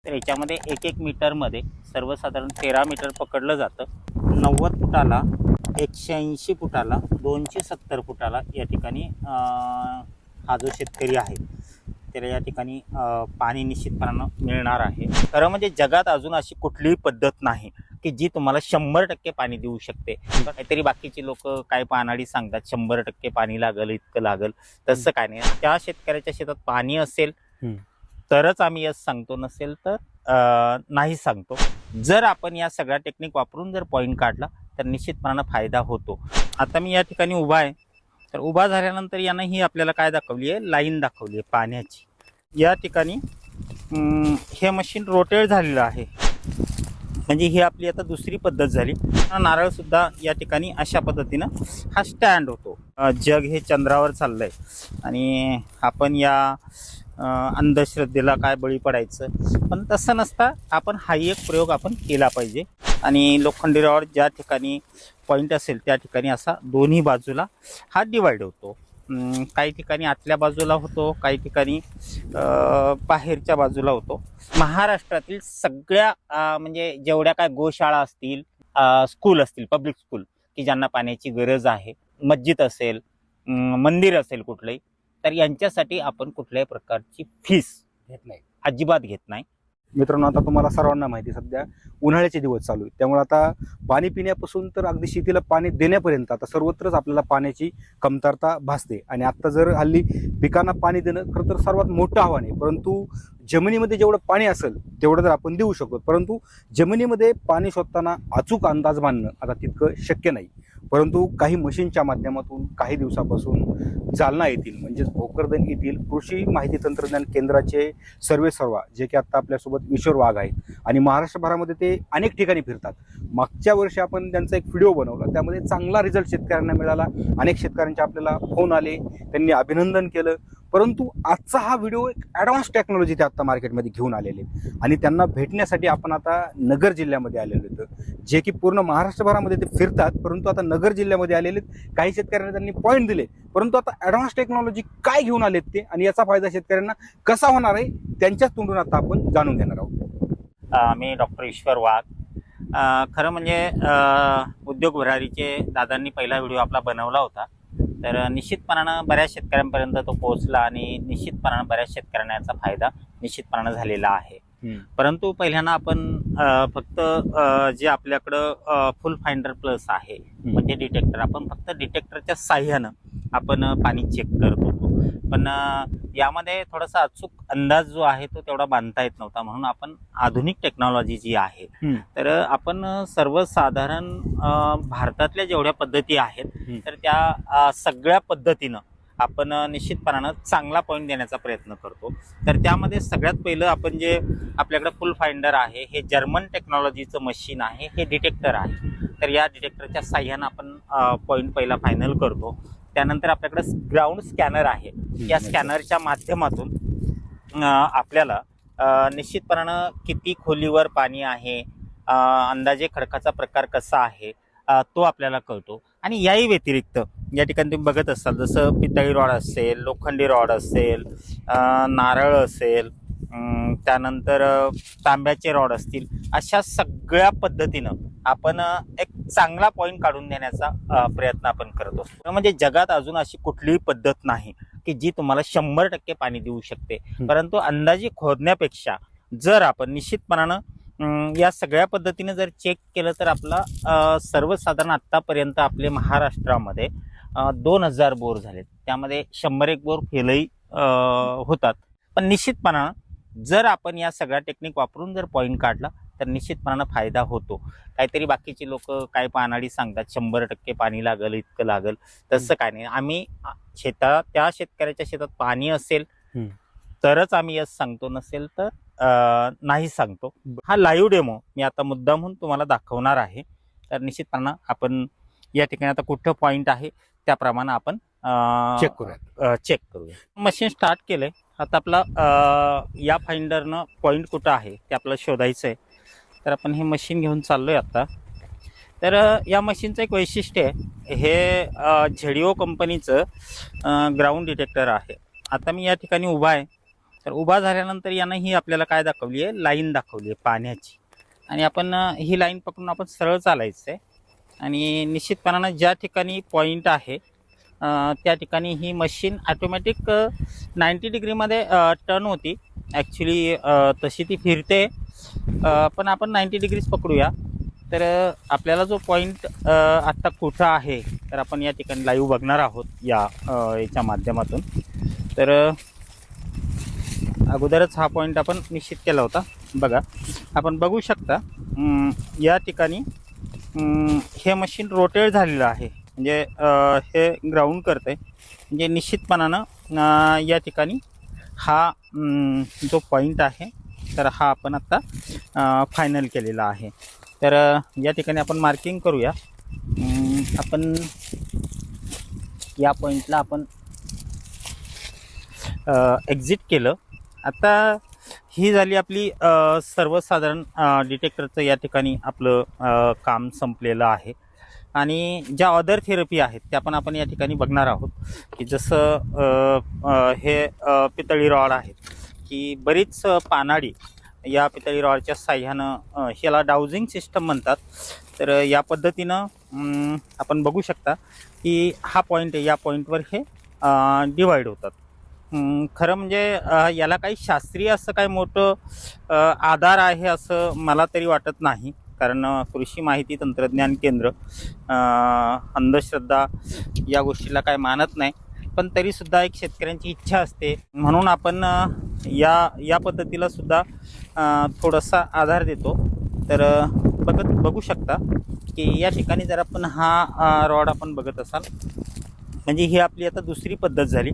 तर याच्यामध्ये 1-1 मीटरमध्ये सर्वसाधारण 13 मीटर पकडलं जातं. 90 फुटाला, 180 फुटाला, 270 फुटाला या ठिकाणी हा जो शेतकरी आहे त्याला या ठिकाणी पाणी निश्चितपणानं मिळणार आहे. खरं म्हणजे जगात अजून अशी कुठलीही पद्धत नाही की जी तुम्हाला 100% पाणी देऊ शकते. काहीतरी बाकीचे लोक काय पानाडी सांगतात 100% पाणी लागेल, इतकं लागेल, तसं काय नाही. त्या शेतकऱ्याच्या शेतात पाणी असेल तरच आम्ही यस सांगतो, नसेल तर नाही सांगतो. जर आपण या सगळ्या टेक्निक वापरून जर पॉईंट काढला तर निश्चितपणानं फायदा होतो. आता मी या ठिकाणी उभा आहे, तर उभा झाल्यानंतर यानं ही आपल्याला काय दाखवली आहे, लाईन दाखवली आहे पाण्याची. या ठिकाणी हे मशीन रोटेट झालेलं आहे, म्हणजे ही आपली आता दुसरी पद्धत झाली. नारळ सुद्धा या ठिकाणी अशा पद्धतीनं हा स्टँड होतो. जग हे चंद्रावर चाललंय आणि आपण या अंधश्रद्धेला काय बळी पडायचं, पण तसं नसता आपण हा एक प्रयोग आपण केला पाहिजे. आणि लोखंडी रॉड ज्या ठिकाणी पॉईंट असेल त्या ठिकाणी असा दोन्ही बाजूला हा डिवाइड होतो. काही ठिकाणी आतल्या बाजूला होतो, काही ठिकाणी बाहेरच्या बाजूला होतो. महाराष्ट्रातील सगळ्या म्हणजे जेवढ्या काय गोशाळा असतील, स्कूल असतील, पब्लिक स्कूल की ज्यांना पाण्याची गरज आहे, मस्जिद असेल, मंदिर असेल कुठलंही, तर यांच्यासाठी आपण कुठल्याही प्रकारची फीस घेत नाही, अजिबात घेत नाही. मित्रांनो, आता तुम्हाला सर्वांना माहिती, सध्या उन्हाळ्याचे दिवस चालू आहेत, त्यामुळे आता पाणी पिण्यापासून तर अगदी शेतीला पाणी देण्यापर्यंत आता सर्वत्रच आपल्याला पाण्याची कमतरता भासते. आणि आता जर हल्ली पिकांना पाणी देणं खरं तर सर्वात मोठं आव्हान आहे. परंतु जमिनीमध्ये जेवढं पाणी असेल तेवढं तर आपण देऊ शकतो, परंतु जमिनीमध्ये पाणी शोधताना अचूक अंदाज बांधणं आता तितकं शक्य नाही. परंतु काही मशीनच्या माध्यमातून काही दिवसापासून जालना येथील म्हणजेच भोकरदन येथील कृषी माहिती तंत्रज्ञान केंद्राचे सर्वेसर्वा जे की आता आपल्यासोबत ईश्वर वाघ आहेत आणि महाराष्ट्रभरामध्ये ते अनेक ठिकाणी फिरतात. मागच्या वर्षी आपण त्यांचा एक व्हिडिओ बनवला, त्यामध्ये चांगला रिझल्ट शेतकऱ्यांना मिळाला. अनेक शेतकऱ्यांचे आपल्याला फोन आले, त्यांनी अभिनंदन केलं. परंतु आजचा हा व्हिडिओ एक ॲडव्हान्स टेक्नॉलॉजी ते आता मार्केटमध्ये घेऊन आलेले आणि त्यांना भेटण्यासाठी आपण आता नगर जिल्ह्यामध्ये आलेलो होतो, जे की पूर्ण महाराष्ट्रभरामध्ये ते फिरतात. परंतु आता नगर जिल्ह्यामध्ये आलेले काही शेतकऱ्यांना त्यांनी पॉईंट दिले, परंतु आता ॲडव्हान्स टेक्नॉलॉजी काय घेऊन आलेत ते आणि याचा फायदा शेतकऱ्यांना कसा होणार आहे त्यांच्याच तोंडून आता आपण जाणून घेणार आहोत. मी डॉक्टर ईश्वर वाघ. खरं म्हणजे उद्योग भरारीचे दादांनी पहिला व्हिडिओ आपला बनवला होता, तर निश्चितपणानं बऱ्याच शेतकऱ्यांपर्यंत तो पोहोचला आणि निश्चितपणानं बऱ्याच शेतकऱ्यांना याचा फायदा निश्चितपणानं झालेला आहे. परंतु पहिल्यांदा आपण फक्त जे आपल्याकडं फुल फाइंडर प्लस आहे म्हणजे डिटेक्टर, आपण फक्त डिटेक्टरच्या साह्यानं आपण पाणी चेक करत होतो. पण यामध्ये थोडासा अचूक अंदाज जो आहे तो तेवढा बांधता येत नव्हता, म्हणून आपण आधुनिक टेक्नॉलॉजी जी आहे, तर आपण सर्वसाधारण भारतातल्या जेवढ्या पद्धती आहेत तर त्या सगळ्या पद्धतीनं आपण निश्चितपणानं चांगला पॉईंट देण्याचा प्रयत्न करतो. तर त्यामध्ये सगळ्यात पहिलं आपण जे आपल्याकडे फुल फाइंडर आहे, हे जर्मन टेक्नॉलॉजीचं मशीन आहे, हे डिटेक्टर आहे. तर या डिटेक्टरच्या साह्यानं आपण पॉईंट पहिला फायनल करतो. त्यानंतर आपल्याकडे ग्राउंड स्कॅनर आहे, या स्कॅनरच्या माध्यमातून आपल्याला निश्चितपणानं किती खोलीवर पाणी आहे, अंदाजे खडकाचा प्रकार कसा आहे तो आपल्याला कळतो. आणि याही व्यतिरिक्त या ठिकाणी तुम्ही बघत असाल, जसं पितळी रॉड असेल, लोखंडी रॉड असेल, नारळ असेल, त्यानंतर तांब्याचे रॉड असतील, अशा सगळ्या पद्धतीनं आपण एक चांगला पॉईंट काढून देण्याचा प्रयत्न आपण करतो. म्हणजे जगात अजून अशी कुठलीही पद्धत नाही की जी तुम्हाला 100% पाणी देऊ शकते. परंतु अंदाजे खोदण्यापेक्षा जर आपण निश्चितपणानं या सगळ्या पद्धतीने जर चेक केलं तर आपला सर्वसाधारण आत्तापर्यंत आपले महाराष्ट्रामध्ये 2000 बोर झालेत, त्यामध्ये 101 बोर फेलही होतात. पण निश्चितपणानं जर आपण या सगळ्या टेक्निक वापरून जर पॉईंट काढला तर निश्चितपणानं फायदा होतो. काहीतरी बाकीचे लोक काय पानाडी सांगतात 100% पाणी लागेल, इतकं लागेल, तसं काय नाही. आम्ही त्या शेतकऱ्याच्या शेतात पाणी असेल तरच आम्ही यस सांगतो, नसेल तर नाही सांगतो. हा लाईव्ह डेमो मी आता मुद्दामहून तुम्हाला दाखवणार आहे. तर निश्चितपणानं आपण या ठिकाणी आता कुठं पॉईंट आहे त्याप्रमाणे आपण चेक करूया. मशीन स्टार्ट केलंय. आता आपला या फाइंडरनं पॉईंट कुठं आहे ते आपल्याला शोधायचं आहे. तर आपण हे मशीन घेऊन चाललोय आता. तर या मशीनचं एक वैशिष्ट्य आहे, हे झेडिओ कंपनीचं ग्राउंड डिटेक्टर आहे. आता मी या ठिकाणी उभा आहे, तर उभा झाल्यानंतर यानं ही आपल्याला काय दाखवली आहे, लाईन दाखवली आहे पाण्याची. आणि आपण ही लाईन पकडून आपण सरळ चालायचं आहे. आणि निश्चितपणानं ज्या ठिकाणी पॉईंट आहे त्या ठिकाणी ही मशीन ॲटोमॅटिक 90 डिग्रीमध्ये टर्न होती. ॲक्च्युली तशी ती फिरते, पण आपण 90 डिग्रीज पकडूया. तर आपल्याला जो पॉईंट आत्ता कुठं आहे तर आपण या ठिकाणी लाईव्ह बघणार आहोत याच्या माध्यमातून. तर अगोदरच हा पॉईंट आपण निश्चित केला होता. बघा, आपण बघू शकता या ठिकाणी हे मशीन रोटेट झालेलं आहे, म्हणजे हे ग्राउंड करतं आहे. म्हणजे निश्चितपणानं या ठिकाणी हा जो पॉईंट आहे तर हा आपण आत्ता फायनल केलेला आहे. तर या ठिकाणी आपण मार्किंग करूया. आपण या पॉईंटला आपण एक्झिट केलं. आता ही झाली आपली सर्वसाधारण डिटेक्टरचं या ठिकाणी आपलं काम संपलेलं आहे. आणि ज्या अदर थेरपी आहेत त्या पण आपण या ठिकाणी बघणार आहोत, की जसं हे पितळी रॉड आहेत, की बरीच पानाडी या पितळी रॉडच्या साह्यानं ह्याला डाउजिंग सिस्टम म्हणतात. तर या पद्धतीनं आपण बघू शकता की हा पॉईंट आहे, या पॉईंटवर हे डिवाईड होतात. खरं म्हणजे याला काही शास्त्रीय असं काही मोठं आधार आहे असं मला तरी वाटत नाही. कारण कृषी माहिती तंत्रज्ञान केंद्र अंधश्रद्धा या गोष्टीला काय मानत नाही. पण तरीसुद्धा एक शेतकऱ्यांची इच्छा असते, म्हणून आपण या पद्धतीला सुद्धा थोडासा आधार देतो. तर बघू शकता की या ठिकाणी जर आपण हा रॉड आपण बघत असाल, म्हणजे ही आपली आता दुसरी पद्धत झाली.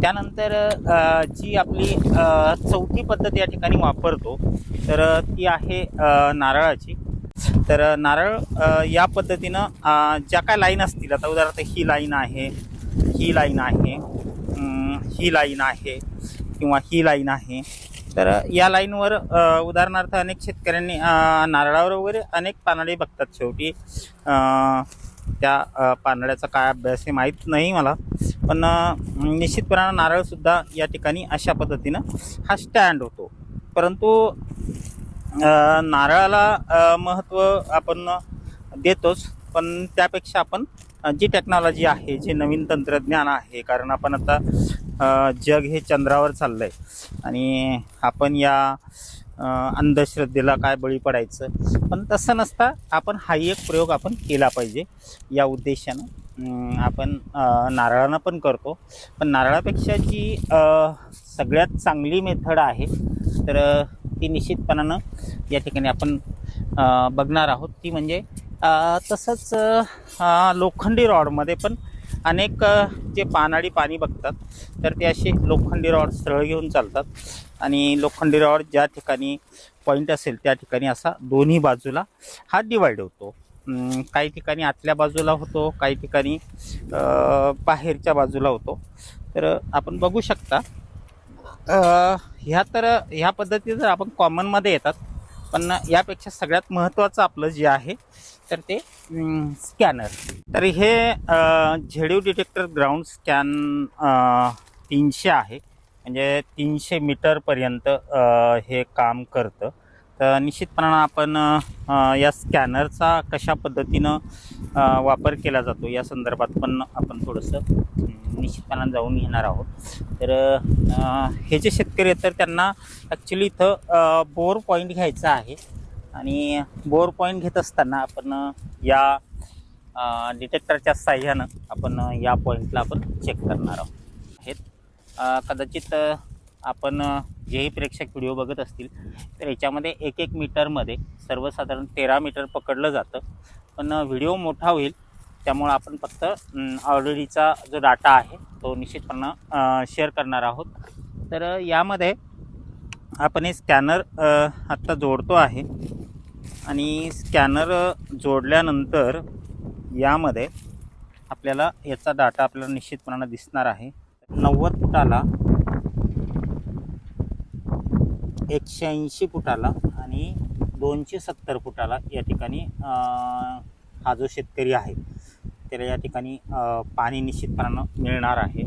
त्यानंतर जी आपली चौथी पद्धत या ठिकाणी वापरतो तर ती आहे नारळाची. तर नारळ या पद्धतीनं ज्या काय लाईन असतील, आता उदाहरणार्थ ही लाईन आहे, ही लाईन आहे, ही लाईन आहे किंवा ही लाईन आहे. तर या लाईनवर उदाहरणार्थ अनेक शेतकऱ्यांनी नारळावर वगैरे अनेक पानाडी बघतात. शेवटी त्या पानाड्याचा काय अभ्यास हे माहीत नाही मला, पण निश्चितपणानं नारळसुद्धा या ठिकाणी अशा पद्धतीनं हा स्टँड होतो. परंतु नारळाला महत्त्व आपण देतोच, पण त्यापेक्षा आपण जी टेक्नॉलॉजी आहे, जे नवीन तंत्रज्ञान आहे, कारण आपण आता जग हे चंद्रावर चाललं आहे आणि आपण या अंधश्रद्धेला काय बळी पडायचं. पण तसं नसता आपण हा एक प्रयोग आपण केला पाहिजे या उद्देशानं. आपण नारळानं पण करतो, पण नारळापेक्षा जी सगळ्यात चांगली मेथड आहे तर ती निश्चितपणानं या ठिकाणी आपण बघणार आहोत. ती म्हणजे तसंच लोखंडी रॉडमध्ये पण अनेक जे पानाडी पाणी बघतात तर ते असे लोखंडी रॉड सरळ घेऊन चालतात. आणि लोखंडी रॉड ज्या ठिकाणी पॉईंट असेल त्या ठिकाणी असा दोन्ही बाजूला हा डिवाईड होतो. काही ठिकाणी आतल्या बाजूला होतो, काही ठिकाणी बाहेरच्या बाजूला होतो. तर आपण बघू शकता ह्या पद्धती जर आपण कॉमनमध्ये येतात, पण यापेक्षा सगळ्यात महत्त्वाचं आपलं जे आहे तर ते स्कॅनर. तर हे झेडिओ डिटेक्टर ग्राउंड स्कॅन 300 आहे, म्हणजे 300 मीटरपर्यंत हे काम करतं. तर निश्चितपणानं आपण या स्कॅनरचा कशा पद्धतीनं वापर केला जातो या संदर्भात पण आपण थोडंसं निश्चितपणानं जाऊन घेणार आहोत. तर हे जे शेतकरी आहेत तर त्यांना ॲक्च्युली इथं बोर पॉईंट घ्यायचा आहे. आणि बोर पॉईंट घेत असताना आपण या डिटेक्टरच्या साह्यानं आपण या पॉईंटला आपण चेक करणार आहोत. कदाचित आपण जेही प्रेक्षक व्हिडिओ बघत असतील तर याच्यामध्ये 1-1 मीटरमध्ये सर्वसाधारण 13 मीटर पकडलं जातं. पण व्हिडिओ मोठा होईल त्यामुळं आपण फक्त ऑलरेडीचा जो डाटा आहे तो निश्चितपणे शेअर करणार आहोत. तर यामध्ये आपण हे स्कॅनर आत्ता जोडतो आहे आणि स्कॅनर जोडल्यानंतर यामध्ये आपल्याला याचा डाटा आपल्याला निश्चितपणानं दिसणार आहे. 90 फुटाला, 180 फुटाला आणि 270 फुटाला या ठिकाणी हा जो शेतकरी आहे त्याला या ठिकाणी पाणी निश्चितपणानं मिळणार आहे.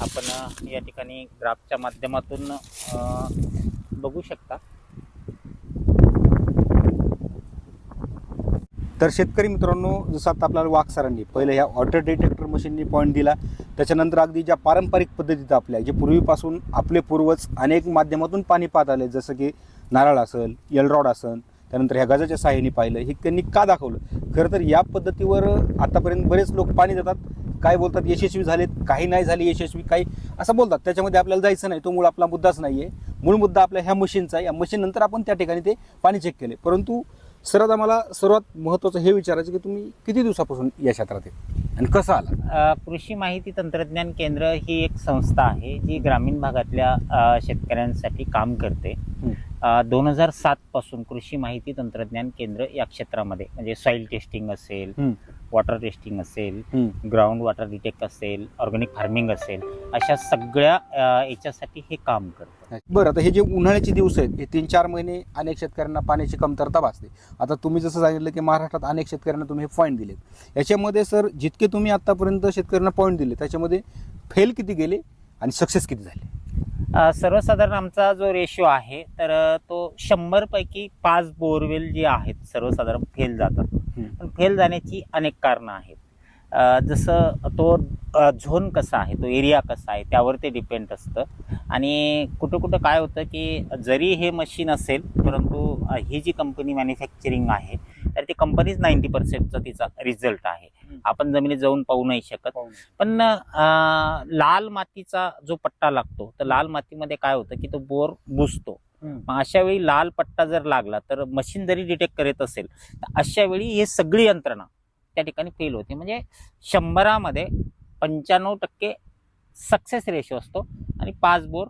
आपण या ठिकाणी ग्राफच्या माध्यमातून बघू शकता. तर शेतकरी मित्रांनो, जसं आता आपल्याला वाघ सरांनी पहिलं ह्या वॉटर डिटेक्टर मशीननी पॉईंट दिला, त्याच्यानंतर अगदी ज्या पारंपरिक पद्धतीत आपल्या जे पूर्वीपासून आपले पूर्वज अनेक माध्यमातून पाणी पाहत आले, जसं की नारळ असेल, एलरॉड असेल, त्यानंतर ह्या गजाच्या साह्याने पाहिलं, हे त्यांनी का दाखवलं. खरं तर या पद्धतीवर आतापर्यंत बरेच लोक पाणी देतात, काय बोलतात यशस्वी झालेत, काही नाही झाले यशस्वी, काही असं बोलतात. त्याच्यामध्ये आपल्याला जायचं नाही, तो मूळ आपला मुद्दाच नाही आहे. मूळ मुद्दा आपल्या ह्या मशीनचा आहे. या मशीन नंतर आपण त्या ठिकाणी ते पाणी चेक केले. परंतु सर, आता मला सर्वात महत्त्वाचं हे विचारायचं की तुम्ही किती दिवसापासून या क्षेत्रात आहे आणि कसं आला. कृषी माहिती तंत्रज्ञान केंद्र ही एक संस्था आहे जी ग्रामीण भागातल्या शेतकऱ्यांसाठी काम करते. 2007 पासून कृषी माहिती तंत्रज्ञान केंद्र या क्षेत्रामध्ये, म्हणजे सॉइल टेस्टिंग असेल, वॉटर टेस्टिंग असेल, ग्राउंड वॉटर डिटेक्ट असेल, ऑर्गॅनिक फार्मिंग असेल, अशा सगळ्या याच्यासाठी हे काम करतं. बरं, आता हे जे उन्हाळ्याचे दिवस आहेत, हे 3-4 महिने अनेक शेतकऱ्यांना पाण्याची कमतरता भासते. आता तुम्ही जसं सांगितलं की महाराष्ट्रात अनेक शेतकऱ्यांना तुम्ही हे पॉईंट दिलेत. याच्यामध्ये सर, जितके तुम्ही आतापर्यंत शेतकऱ्यांना पॉईंट दिले, त्याच्यामध्ये फेल किती गेले आणि सक्सेस किती झाले. सर्वसाधारण आमचा जो रेशो आहे, तर तो 100 पैकी 5 बोरवेल जे आहेत सर्वसाधारण फेल जातात. पण फेल जाण्याची अनेक कारणं आहेत. जसं तो झोन कसा आहे, तो एरिया कसा आहे, त्यावर ते डिपेंड असतं. आणि कुठं कुठं काय होतं की जरी हे मशीन असेल, परंतु ही जी कंपनी मॅन्युफॅक्चरिंग आहे, तर ती कंपनीच 90%चा तिचा रिझल्ट आहे. आपण जमिनीत जाऊन पाहू नाही शकत. पण लाल मातीचा जो पट्टा लागतो, तर लाल मातीमध्ये काय होतं की तो बोर बुजतो. मग अशा वेळी लाल पट्टा जर लागला, तर मशीन जरी डिटेक्ट करत असेल, तर अशा वेळी हे सगळी यंत्रणा त्या ठिकाणी फेल होते. म्हणजे 100मध्ये 95% सक्सेस रेशो असतो आणि 5 बोर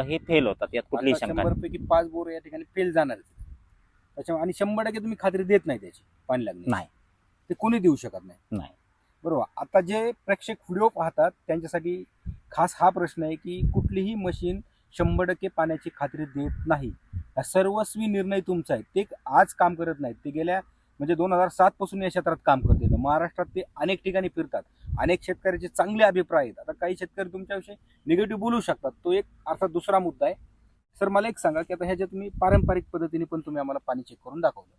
हे फेल होतात. यात कुठलीही शंका नाही. 100 पैकी 5 बोर या ठिकाणी फेल जाणार. त्याच्यामुळे आणि 100% तुम्ही खात्री देत नाही त्याची पाणी लागली नाही, ते कोणी देऊ शकत नाही. बरोबर. आता जे प्रेक्षक व्हिडिओ पाहतात त्यांच्यासाठी खास हा प्रश्न आहे की कुठलीही मशीन 100% पाण्याची खात्री देत नाही. हा सर्वस्वी निर्णय तुमचा आहे. ते आज काम करत नाहीत, ते गेल्या म्हणजे 2007 पासून या क्षेत्रात काम करते. महाराष्ट्रात ते अनेक ठिकाणी फिरतात. अनेक शेतकऱ्याचे चांगले अभिप्राय आहेत. आता काही शेतकरी तुमच्याविषयी निगेटिव्ह बोलू शकतात, तो एक अर्थात दुसरा मुद्दा आहे. सर, मला एक सांगा की आता ह्याच्या तुम्ही पारंपरिक पद्धतीने पण तुम्ही आम्हाला पाणी चेक करून दाखवलं,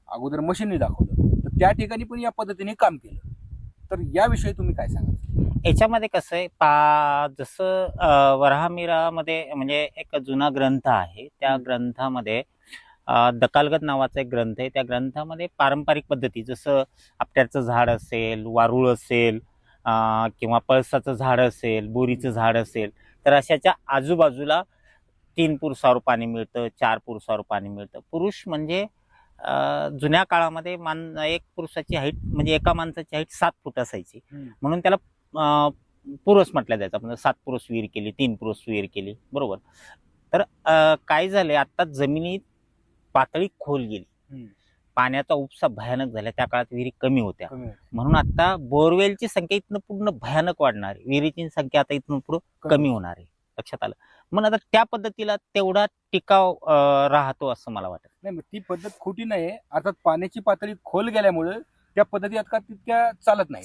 अगोदर मशीनने दाखवलं, तर त्या ठिकाणी पण या पद्धतीने काम केलं, तर याविषयी तुम्ही काय सांगाल. याच्यामध्ये कसं आहे, जसं वराहमिरामध्ये म्हणजे एक जुना ग्रंथ आहे, त्या ग्रंथामध्ये दकालगत नावाचा एक ग्रंथ आहे. त्या ग्रंथामध्ये पारंपरिक पद्धती, जसं आपट्याचं झाड असेल, वारुळ असेल, किंवा पळसाचं झाड असेल, बोरीचं झाड असेल, तर अशाच्या आजूबाजूला 3 पुरुषावर पाणी मिळतं, 4 पुरुषावर पाणी मिळतं. पुरुष म्हणजे जुन्या काळामध्ये एक पुरुषाची हाईट म्हणजे एका माणसाची हाईट 7 फूट असायची, म्हणून त्याला पुरुष म्हटलं जायचं. म्हणजे 7 पुरुष विहीर केली, 3 पुरुष विहीर केली, बरोबर. तर काय झाले, आता जमिनीत पातळी खोल गेली, पाण्याचा उपसा भयानक झाला. त्या काळात विहिरी कमी होत्या, म्हणून आता बोरवेलची संख्या इथनं पूर्ण भयानक वाढणार, विहिरीची संख्या आता इथून पुढे कमी होणार आहे. लक्षात आलं. मग आता त्या पद्धतीला तेवढा टिकाव राहतो असं मला वाटत नाही. ती पद्धत खोटी नाही. अर्थात पाण्याची पातळी खोल गेल्यामुळे त्या पद्धती आता तितक्या चालत नाही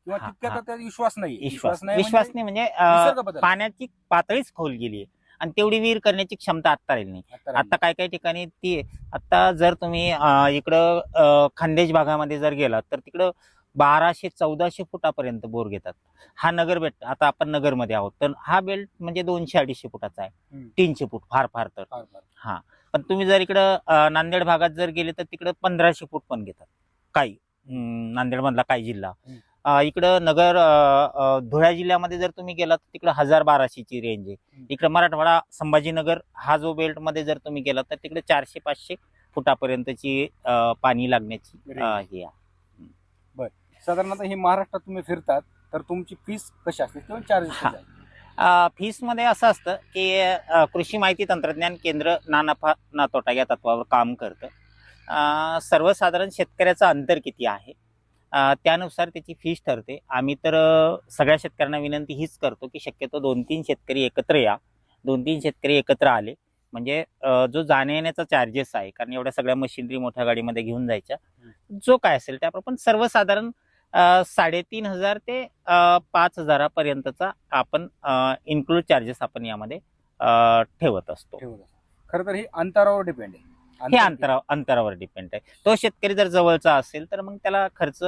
किंवा तितक्या त्यात विश्वास नाही. विश्वास नाही म्हणजे पाण्याची पातळीच खोल गेली आहे आणि तेवढी विहीर करण्याची क्षमता आता राहिली नाही. आता काही ठिकाणी ती, आता जर तुम्ही इकडं खानदेश भागामध्ये जर गेलात, तर तिकडं 1200-1400 फुटापर्यंत बोर घेतात. हा नगर बेल्ट, आता आपण नगरमध्ये आहोत, तर हा बेल्ट म्हणजे 200-250 फुटाचा आहे, 300 फूट फार तर. हा, पण तुम्ही जर इकडं नांदेड भागात जर गेले, तर तिकडं 1500 फूट पण घेतात काही, नांदेड मधला काही जिल्हा. इकडं धुळ्या जिल्ह्यामध्ये जर तुम्ही गेलात, तर तिकडं 1000-1200ची रेंज आहे. इकडं मराठवाडा संभाजीनगर हा जो बेल्ट मध्ये जर तुम्ही गेलात, तर तिकडे 400-500 फुटापर्यंतची पाणी लागण्याची हे आहे. साधारणतः हे महाराष्ट्रात तुम्ही फिरतात, तर तुमची फीस कशी असते किंवा चार्जेस? फीस मध्ये असं असतं की कृषी माहिती तंत्रज्ञान केंद्र ना नफा ना तोटा या तत्वावर काम करतं. सर्वसाधारण शेतकऱ्याचं अंतर किती आहे त्यानुसार त्याची फीस ठरते. आम्ही तर सगळ्या शेतकऱ्यांना विनंती हीच करतो की शक्यतो 2-3 शेतकरी एकत्र या. 2-3 शेतकरी एकत्र आले म्हणजे जो जाण्या येण्याचा चार्जेस आहे, कारण एवढ्या सगळ्या मशिनरी मोठ्या गाडीमध्ये घेऊन जायच्या, जो काय असेल त्याप्रमाणे सर्वसाधारण 3,500 ते 5,000 पर्यंतचा आपण इन्क्लूड चार्जेस आपण यामध्ये ठेवत असतो. खरं तर हे अंतरावर डिपेंड आहे. हे अंतरावर डिपेंड आहे. तो शेतकरी जर जवळचा असेल तर मग त्याला खर्च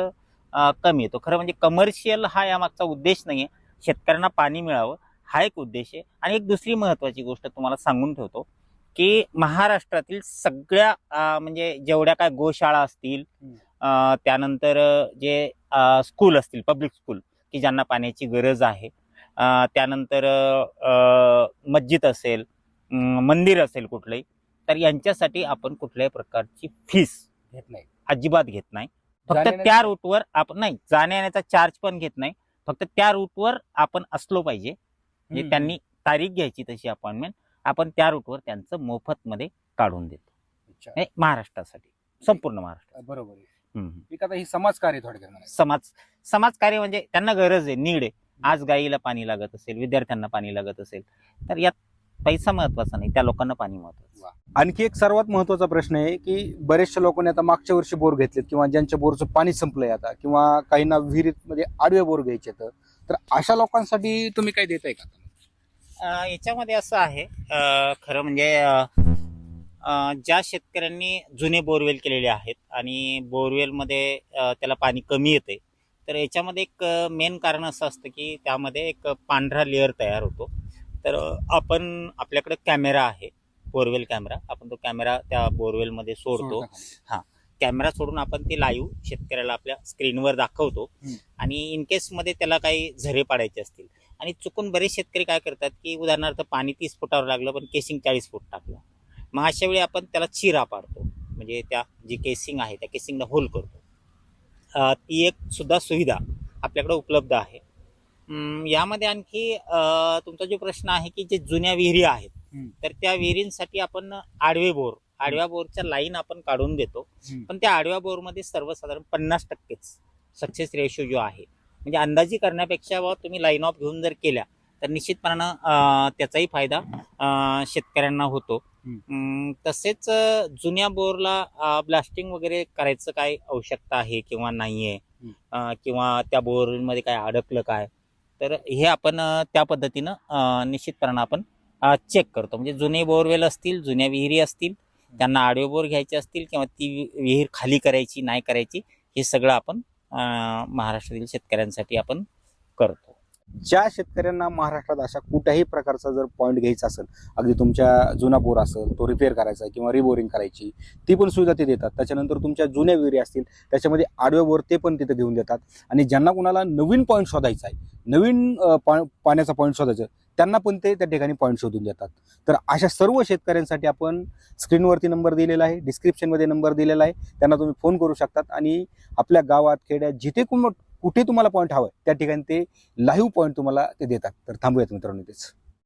कमी येतो. खरं म्हणजे कमर्शियल हा यामागचा उद्देश नाहीये. शेतकऱ्यांना पाणी मिळावं हा एक उद्देश आहे. आणि एक दुसरी महत्वाची गोष्ट तुम्हाला सांगून ठेवतो की महाराष्ट्रातील सगळ्या म्हणजे जेवढ्या काय गोशाळा असतील, त्यानंतर जे स्कूल असतील, पब्लिक स्कूल की ज्यांना पाण्याची गरज आहे, त्यानंतर मस्जिद असेल, मंदिर असेल कुठलंही, तर यांच्यासाठी आपण कुठल्याही प्रकारची फीस घेत नाही, अजिबात घेत नाही. फक्त जाण्या-येण्याचा- त्या रूटवर आपण नाही, जाण्या-येण्याचा चार्ज पण घेत नाही. फक्त त्या रूटवर आपण असलो पाहिजे. म्हणजे त्यांनी तारीख घ्यायची तशी अपॉइंटमेंट, आपण त्या रूटवर त्यांचं मोफत मध्ये काढून देतो. अच्छा. हे महाराष्ट्रासाठी, संपूर्ण महाराष्ट्र. बरोबर आहे. हम्म. एक आता ही समाजकार्य थोडक्यात म्हणायचं. समाजकार्य म्हणजे त्यांना गरज आहे, नीड आहे. आज गाईला पाणी लागत असेल, विद्यार्थ्यांना पाणी लागत असेल, तर यात पैसा महत्वाचा नाही, त्या लोकांना पाणी महत्वाचं. आणखी एक सर्वात महत्वाचा प्रश्न आहे की बरेचशा लोकांनी आता मागच्या वर्षी बोर घेतलेत किंवा ज्यांच्या बोरचं पाणी संपलंय आता, किंवा काहींना विहिरीत मध्ये आडवे बोर घ्यायचे, तर अशा लोकांसाठी तुम्ही काय देताय का? याच्यामध्ये असं आहे, खरं म्हणजे ज्या शेतकऱ्यांनी जुने बोरवेल केलेले आहेत आणि बोरवेलमध्ये त्याला पाणी कमी येते, तर याच्यामध्ये एक मेन कारण असं असतं की त्यामध्ये एक पांढरा लेअर तयार होतो. तर आपण आपल्याकडे कॅमेरा आहे, बोरवेल कॅमेरा, आपण तो कॅमेरा त्या बोरवेलमध्ये सोडतो. कॅमेरा सोडून आपण ते लाईव्ह शेतकऱ्याला आपल्या स्क्रीनवर दाखवतो. आणि इन केस मध्ये त्याला काही झरे पाडायचे असतील, आणि चुकून बरेच शेतकरी काय करतात की उदाहरणार्थ पाणी 30 फुटावर लागलं पण केसिंग 40 फूट टाकलं, मग अशा वेळी आपण त्याला चिरा पाडतो, म्हणजे त्या जी केसिंग आहे त्या केसिंगला होल करतो. ती एक सुद्धा सुविधा आपल्याकडे उपलब्ध आहे. यामध्ये आणखी तुमचा जो प्रश्न आहे की जे जुन्या विहिरी आहेत, तर त्या विहिरींसाठी आपण आडव्या बोरच्या लाईन आपण काढून देतो. पण त्या आडव्या बोरमध्ये सर्वसाधारण 50%च सक्सेस रेशो जो आहे, म्हणजे अंदाजी करण्यापेक्षा तुम्ही लाईन ऑफ घेऊन जर केल्या तर निश्चितपणानं त्याचाही फायदा शेतकऱ्यांना होतो. तसेच जुन्या बोरला ब्लास्टिंग वगैरे करायचं काय आवश्यकता आहे किंवा नाहीये, किंवा त्या बोरमध्ये काय अडकलं काय, तर हे आपण त्या पद्धतीनं निश्चितपणानं आपण चेक करतो. म्हणजे जुने बोरवेल असतील, जुन्या विहिरी असतील, त्यांना आडवे बोर घ्यायचे असतील किंवा ती विहीर खाली करायची नाही करायची, हे सगळं आपण महाराष्ट्रातील शेतकऱ्यांसाठी आपण करतो. ज्या शेतकऱ्यांना महाराष्ट्रात अशा कुठल्याही प्रकारचा जर पॉईंट घ्यायचा असेल, अगदी तुमच्या जुना बोर असेल तो रिपेअर करायचा किंवा रिबोरिंग करायची, ती पण सुविधा ते देतात. त्याच्यानंतर तुमच्या जुन्या विहिरी असतील त्याच्यामध्ये आडवे बोर ते पण तिथे देऊन देतात. आणि ज्यांना कुणाला नवीन पॉईंट शोधायचा आहे, नवीन पाण्याचा पॉईंट शोधायचा, त्यांना पण ते त्या ठिकाणी पॉईंट शोधून देतात. तर अशा सर्व शेतकऱ्यांसाठी आपण स्क्रीनवरती नंबर दिलेला आहे, डिस्क्रिप्शनमध्ये नंबर दिलेला आहे, त्यांना तुम्ही फोन करू शकतात. आणि आपल्या गावात, खेड्यात जिथे कुठे तुम्हाला पॉईंट हवं त्या ठिकाणी ते लाईव्ह पॉईंट तुम्हाला ते देतात. तर थांबूयात मित्रांनो इथेच.